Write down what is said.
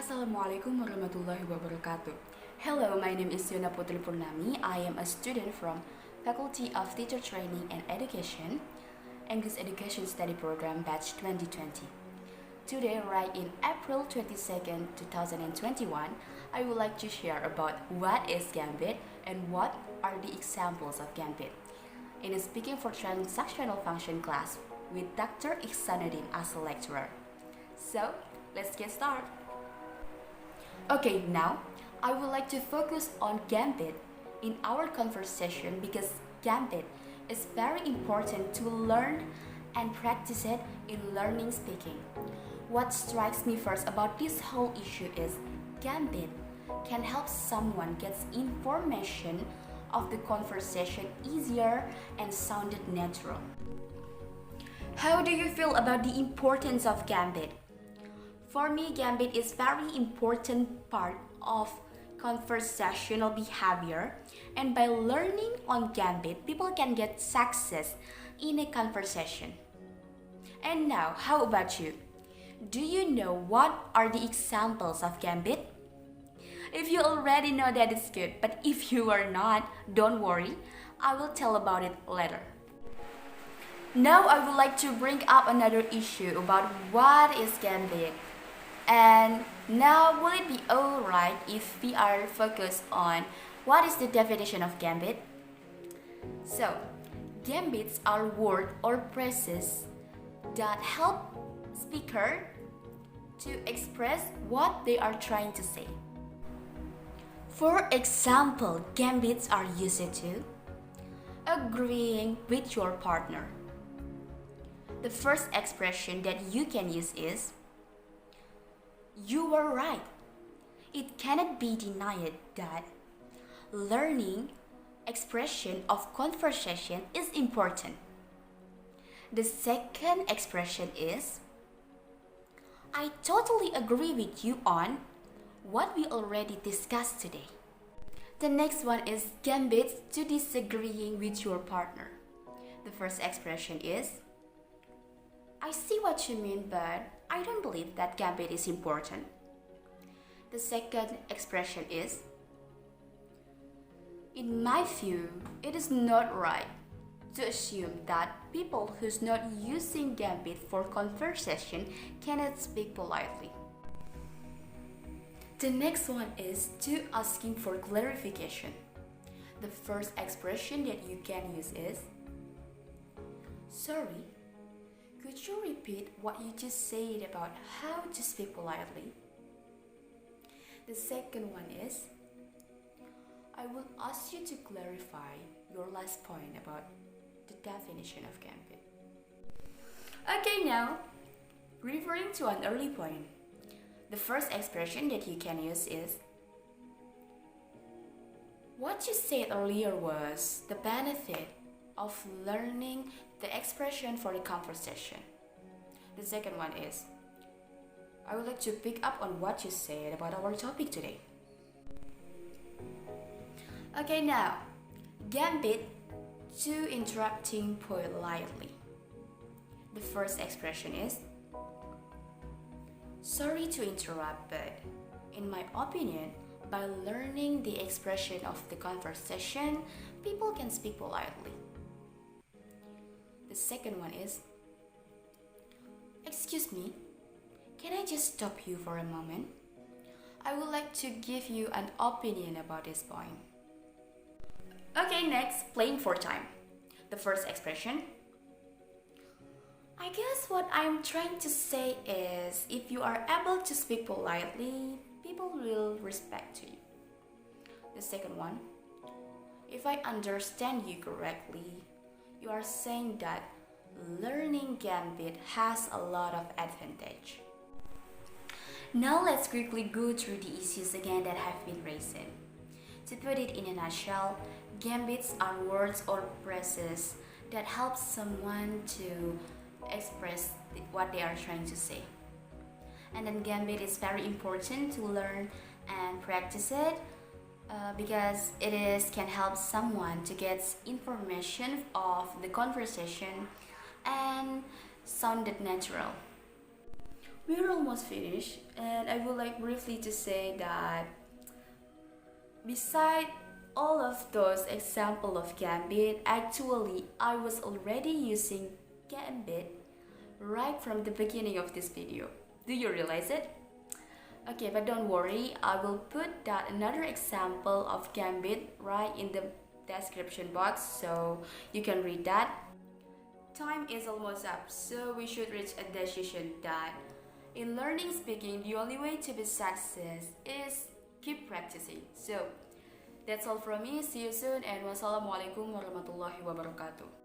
Assalamualaikum warahmatullahi wabarakatuh. Hello, my name is Yona Purnami. I am a student from Faculty of Teacher Training and Education, English Education Study Program Batch 2020. Today, right in April 22nd, 2021, I would like to share about what is Gambit and what are the examples of Gambit. In a Speaking for Transactional Function class with Dr. Ihsanuddin as a lecturer. So, let's get started. Okay, now I would like to focus on Gambit in our conversation because Gambit is very important to learn and practice it in learning speaking. What strikes me first about this whole issue is Gambit can help someone get information of the conversation easier and sounded natural. How do you feel about the importance of Gambit? For me, Gambit is very important part of conversational behavior, and by learning on Gambit, people can get success in a conversation. And now, how about you? Do you know what are the examples of Gambit? If you already know, that is good, but if you are not, don't worry, I will tell about it later. Now I would like to bring up another issue about what is Gambit. And now, will it be alright if we are focused on what is the definition of Gambit? So, Gambits are words or phrases that help speaker to express what they are trying to say. For example, Gambits are used to agreeing with your partner. The first expression that you can use is "You were right." It cannot be denied that learning expression of conversation is important. The second expression is "I totally agree with you on what we already discussed today." The next one is gambits to disagreeing with your partner. The first expression is "I see what you mean, but I don't believe that Gambit is important." The second expression is "In my view, it is not right to assume that people who's not using Gambit for conversation cannot speak politely." The next one is to asking for clarification. The first expression that you can use is "Sorry, could you repeat what you just said about how to speak politely?" The second one is "I will ask you to clarify your last point about the definition of Gambit." Okay, now, referring to an early point, the first expression that you can use is "What you said earlier was the benefit of learning the expression for the conversation." The second one is "I would like to pick up on what you said about our topic today." Okay, now, Gambit to interrupting politely. The first expression is "Sorry to interrupt, but in my opinion, by learning the expression of the conversation, people can speak politely." The second one is "Excuse me, can I just stop you for a moment? I would like to give you an opinion about this point." Okay, next, playing for time. The first expression, "I guess what I'm trying to say is if you are able to speak politely, people will respect you." The second one, "If I understand you correctly, you are saying that learning Gambit has a lot of advantage." Now let's quickly go through the issues again that have been raised. To put it in a nutshell, Gambits are words or phrases that help someone to express what they are trying to say. And then Gambit is very important to learn and practice it because can help someone to get information of the conversation and sounded natural. We're almost finished, and I would like briefly to say that beside all of those examples of Gambit, actually I was already using Gambit right from the beginning of this video. Do you realize it? Okay, but don't worry, I will put that another example of Gambit right in the description box so you can read that. Time is almost up, so we should reach a decision that in learning speaking, the only way to be success is keep practicing. So that's all from me. See you soon, and wassalamualaikum warahmatullahi wabarakatuh.